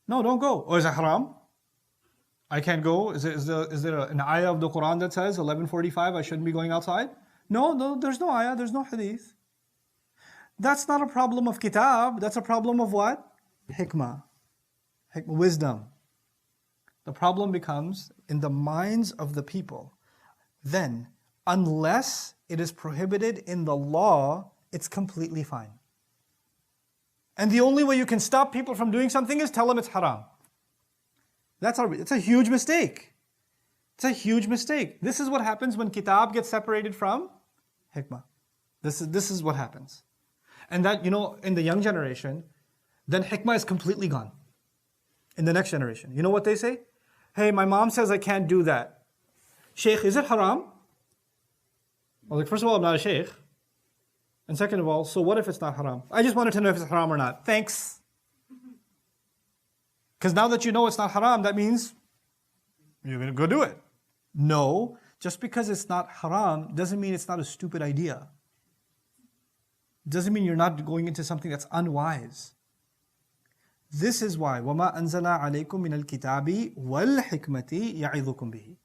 No, don't go. Oh, is it haram? I can't go? Is there an ayah of the Quran that says 11:45 I shouldn't be going outside? No, there's no ayah, there's no hadith. That's not a problem of kitab, that's a problem of what? Hikmah, wisdom. The problem becomes in the minds of the people. Then, unless it is prohibited in the law, it's completely fine. And the only way you can stop people from doing something is tell them it's haram. It's a huge mistake. It's a huge mistake. This is what happens when kitab gets separated from hikmah. This is what happens. And that, in the young generation, then hikmah is completely gone. In the next generation. You know what they say? Hey, my mom says I can't do that. Sheikh, is it haram? Well, first of all, I'm not a sheikh. And second of all, so what if it's not haram? I just wanted to know if it's haram or not. Thanks. Because now that you know it's not haram, that means you're going to go do it. No, just because it's not haram doesn't mean it's not a stupid idea. Doesn't mean you're not going into something that's unwise. This is why وَمَا أَنزَلَ عَلَيْكُم مِّنَ الْكِتَابِ وَالْحِكْمَةِ يَعِظُكُم بِهِ.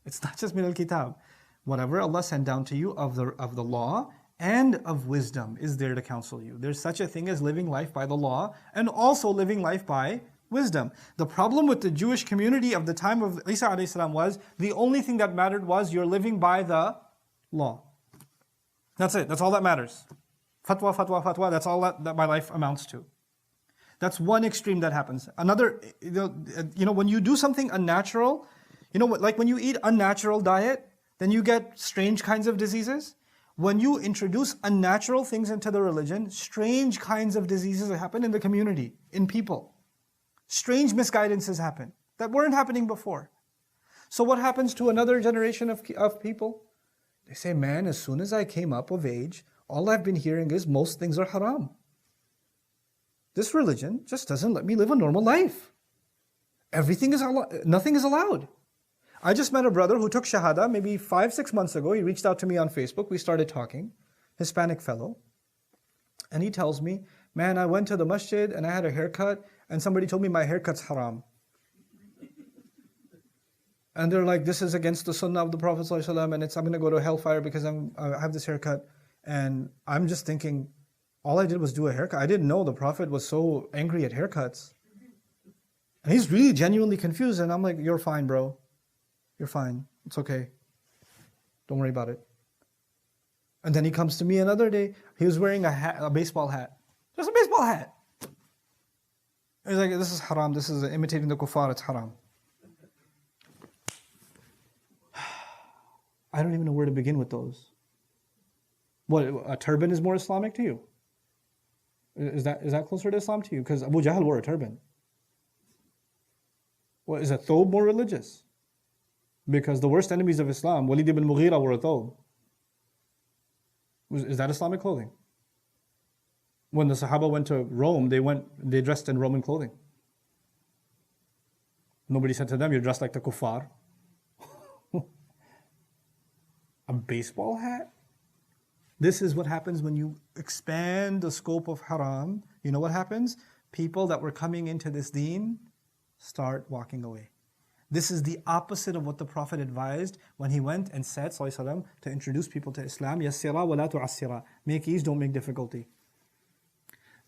It's not just min al-kitab. Whatever Allah sent down to you of the law and of wisdom is there to counsel you. There's such a thing as living life by the law and also living life by wisdom. The problem with the Jewish community of the time of Isa a.s. was the only thing that mattered was you're living by the law. That's it. That's all that matters. Fatwa, fatwa, fatwa. That's all that my life amounts to. That's one extreme that happens. Another, when you do something unnatural, like when you eat unnatural diet, then you get strange kinds of diseases. When you introduce unnatural things into the religion, strange kinds of diseases happen in the community, in people. Strange misguidances happen that weren't happening before. So what happens to another generation of people? They say, man, as soon as I came up of age, all I've been hearing is most things are haram. This religion just doesn't let me live a normal life. Nothing is allowed. I just met a brother who took Shahada maybe 5-6 months ago. He reached out to me on Facebook. We started talking, Hispanic fellow. And he tells me, man, I went to the masjid and I had a haircut and somebody told me my haircut's haram. And they're like, this is against the sunnah of the Prophet ﷺ, and I'm going to go to hellfire because I have this haircut. And I'm just thinking, all I did was do a haircut. I didn't know the Prophet was so angry at haircuts. And he's really genuinely confused. And I'm like, you're fine, bro. You're fine. It's okay. Don't worry about it. And then he comes to me another day. He was wearing a baseball hat. Just a baseball hat. He's like, this is haram. This is imitating the kuffar. It's haram. I don't even know where to begin with those. What, a turban is more Islamic to you? Is that closer to Islam to you? Because Abu Jahl wore a turban. What, is a thobe more religious? Because the worst enemies of Islam, Walid ibn Mughira wore a thobe. Is that Islamic clothing? When the Sahaba went to Rome, they dressed in Roman clothing. Nobody said to them, you're dressed like the kuffar. A baseball hat? This is what happens when you expand the scope of haram. You know what happens? People that were coming into this deen start walking away. This is the opposite of what the Prophet advised when he went and said, sallallahu alaihi wasallam, to introduce people to Islam. Yassira wa la tu'assira. Make ease, don't make difficulty.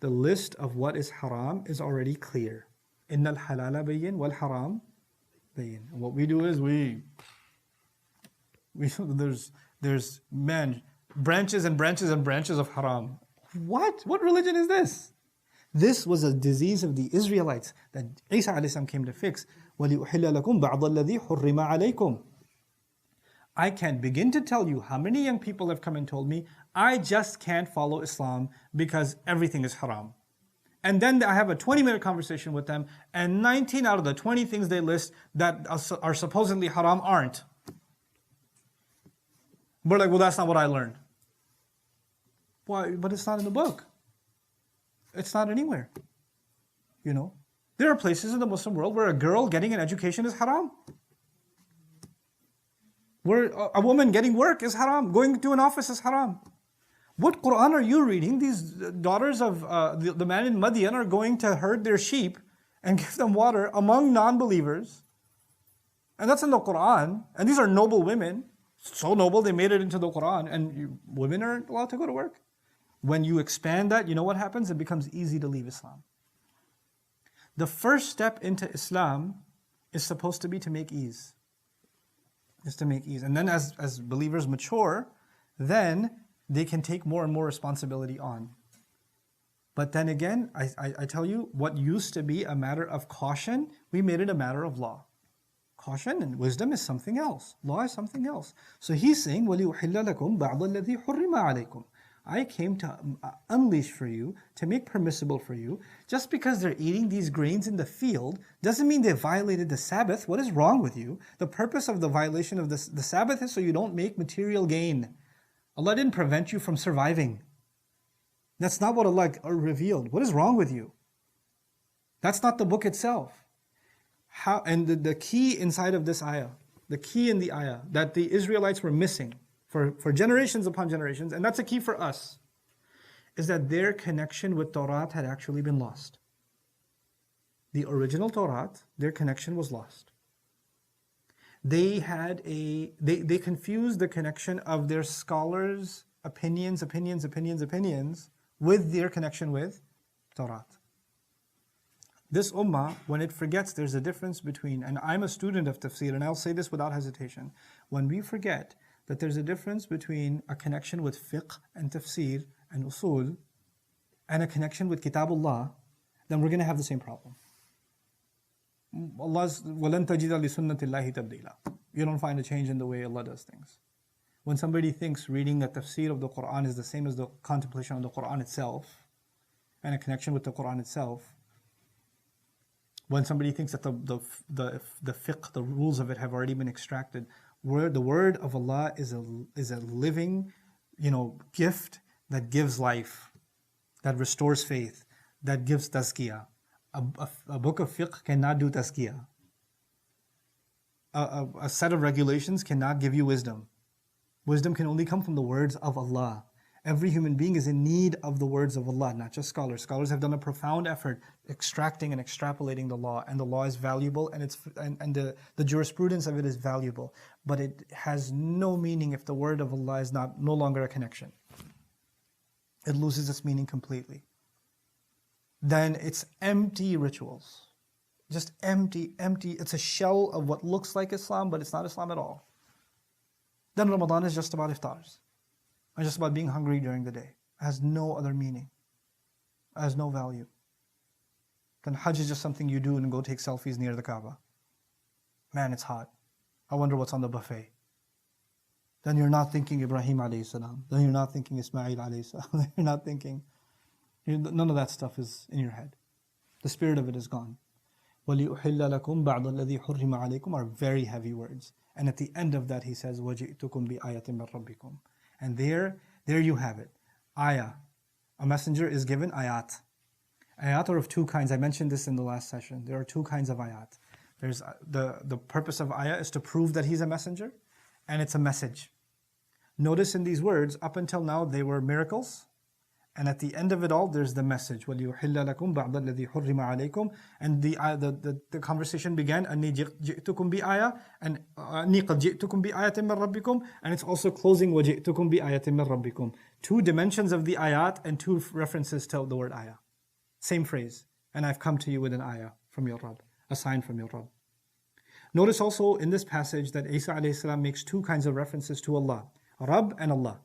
The list of what is haram is already clear. Innal halala bayyin wal haram bayyin. And what we do is there's branches and branches and branches of haram. What religion is this? This was a disease of the Israelites that Isa ﷺ came to fix. وَلِأُحِلَّ لَكُمْ بَعْضَ الَّذِي حُرِّمَ عَلَيْكُمْ. I can't begin to tell you how many young people have come and told me, I just can't follow Islam because everything is haram. And then I have a 20-minute conversation with them, and 19 out of the 20 things they list that are supposedly haram aren't. We're like, well, that's not what I learned. Why? But it's not in the book. It's not anywhere. You know? There are places in the Muslim world where a girl getting an education is haram. Where a woman getting work is haram. Going to an office is haram. What Quran are you reading? These daughters of the man in Madian are going to herd their sheep and give them water among non-believers. And that's in the Quran. And these are noble women. So noble, they made it into the Quran, and women aren't allowed to go to work. When you expand that, you know what happens? It becomes easy to leave Islam. The first step into Islam is supposed to be to make ease. Is to make ease. And then as believers mature, then they can take more and more responsibility on. But then again, I tell you, what used to be a matter of caution, we made it a matter of law. Caution and wisdom is something else. Law is something else. So he's saying, وَلِيُحِلَّ لَكُمْ بَعْضَ الَّذِي حُرِّمَ عَلَيْكُمْ. I came to unleash for you, to make permissible for you. Just because they're eating these grains in the field doesn't mean they violated the Sabbath. What is wrong with you? The purpose of the violation of the Sabbath is so you don't make material gain. Allah didn't prevent you from surviving. That's not what Allah revealed. What is wrong with you? That's not the book itself. And the key inside of this ayah, the key in the ayah that the Israelites were missing for generations upon generations, and that's a key for us, is that their connection with Torah had actually been lost. The original Torah, their connection was lost. They confused the connection of their scholars' opinions with their connection with Torah. This ummah, when it forgets there's a difference between, and I'm a student of tafsir, and I'll say this without hesitation, when we forget that there's a difference between a connection with fiqh and tafsir and usul, and a connection with kitabullah, then we're going to have the same problem. Allah's وَلَن تَجِدَ لِسُنَّةِ اللَّهِ تَبْدِيلًا. You don't find a change in the way Allah does things. When somebody thinks reading a tafsir of the Quran is the same as the contemplation of the Quran itself, and a connection with the Quran itself, when somebody thinks that the fiqh, the rules of it have already been extracted, the word of Allah is a living, gift that gives life, that restores faith, that gives tazkiyah. A book of fiqh cannot do tazkiyah. A set of regulations cannot give you wisdom. Wisdom can only come from the words of Allah. Every human being is in need of the words of Allah, not just scholars. Scholars have done a profound effort extracting and extrapolating the law, and the law is valuable, and the jurisprudence of it is valuable. But it has no meaning if the word of Allah is no longer a connection. It loses its meaning completely. Then it's empty rituals. Just empty. It's a shell of what looks like Islam, but it's not Islam at all. Then Ramadan is just about iftars. It's just about being hungry during the day. It has no other meaning. It has no value. Then Hajj is just something you do and go take selfies near the Kaaba. Man, it's hot. I wonder what's on the buffet. Then you're not thinking Ibrahim alayhi salam. Then you're not thinking Ismail alayhi salam. You're not thinking, none of that stuff is in your head. The spirit of it is gone. وَلِيُحِلَّ لَكُمْ بَعْضَ الَّذِي حُرِّمَ عَلَيْكُمْ are very heavy words. And at the end of that he says, وَجِئْتُكُمْ بِآيَةٍ مِّن رَبِّكُمْ. And there you have it. Ayah. A messenger is given ayat. Ayat are of two kinds. I mentioned this in the last session. There are two kinds of ayat. There's the purpose of ayah is to prove that he's a messenger, and it's a message. Notice in these words, up until now they were miracles, and at the end of it all there's the message. وَلِيُحِلَّ لَكُمْ بَعْضَ الَّذِي حُرِّمَ عَلَيْكُمْ. And the conversation began, أَنِّي جِئْتُكُمْ بِآيَةٍ, and أَنِّي قَدْ جِئْتُكُمْ بِآيَةٍ مِّن رَبِّكُمْ, and it's also closing وَجِئْتُكُمْ بِآيَةٍ مِّن رَبِّكُمْ. Two dimensions of the ayat and two references to the word ayah. Same phrase. And I've come to you with an ayah from your Rabb, a sign from your Rabb. Notice also in this passage that Isa alayhi salam makes two kinds of references to Allah, Rabb and Allah.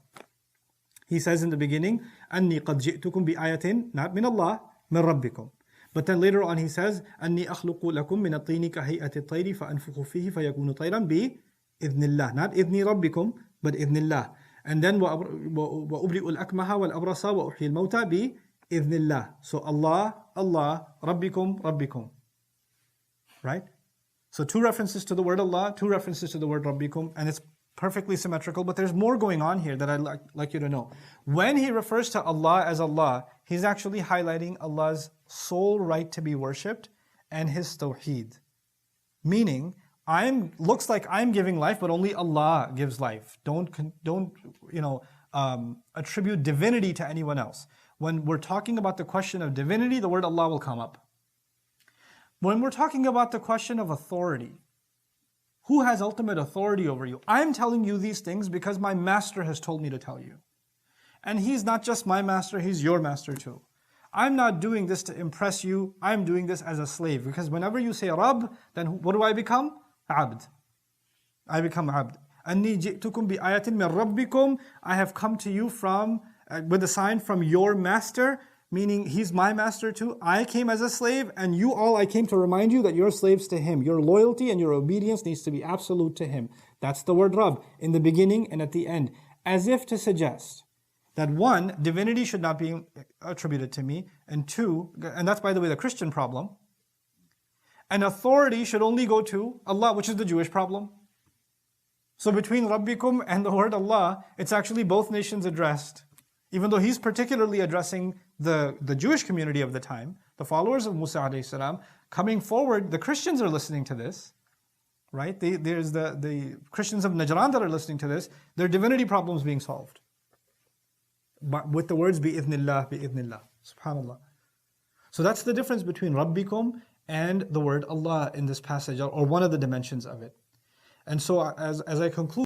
He says in the beginning, أَنِّي قَدْ جِئْتُكُمْ بِآيَةٍ, not min Allah, min Rabbikum. But then later on he says, أَنِّي أَخْلُقُ لَكُم مِّنَ الطِّينِ كَهَيْئَةِ الطَّيْرِ فَأَنفُخُ فِيهِ فَيَكُونُ طَيْرًا بِإِذْنِ اللَّهِ. Not إِذْنِ رَبِّكُمْ, but إِذْنِ اللَّهِ. And then وَأُبْرِئُ الْأَكْمَهَ وَالْأَبْرَصَ وَأُحْيِي الْمَوْتَى بِإِذْنِ اللَّهِ. So Allah, Rabbikum, Rabbikum. Right? So two references to the word Allah, two references to the word Rabbikum, and it's perfectly symmetrical, but there's more going on here that I'd like you to know. When he refers to Allah as Allah, he's actually highlighting Allah's sole right to be worshipped and his tawheed. Meaning, looks like I'm giving life, but only Allah gives life. Don't attribute divinity to anyone else. When we're talking about the question of divinity, the word Allah will come up. When we're talking about the question of authority, who has ultimate authority over you? I'm telling you these things because my master has told me to tell you. And he's not just my master, he's your master too. I'm not doing this to impress you, I'm doing this as a slave. Because whenever you say Rabb, then what do I become? Abd. I become Abd. أَنِّي جِئْتُكُمْ بِآيَةٍ مِّن رَبِّكُمْ. I have come to you with a sign from your master, meaning he's my master too. I came as a slave, and I came to remind you that you're slaves to him. Your loyalty and your obedience needs to be absolute to him. That's the word Rabb, in the beginning and at the end. As if to suggest that one, divinity should not be attributed to me, and two, and that's by the way the Christian problem, and authority should only go to Allah, which is the Jewish problem. So between Rabbikum and the word Allah, it's actually both nations addressed. Even though he's particularly addressing the Jewish community of the time, the followers of Musa alayhi salam, coming forward, the Christians are listening to this, right? There's the Christians of Najran that are listening to this, their divinity problems being solved. But with the words, bi'idhnillah, bi'idhnillah, subhanallah. So that's the difference between Rabbikum and the word Allah in this passage, or one of the dimensions of it. And so as I conclude,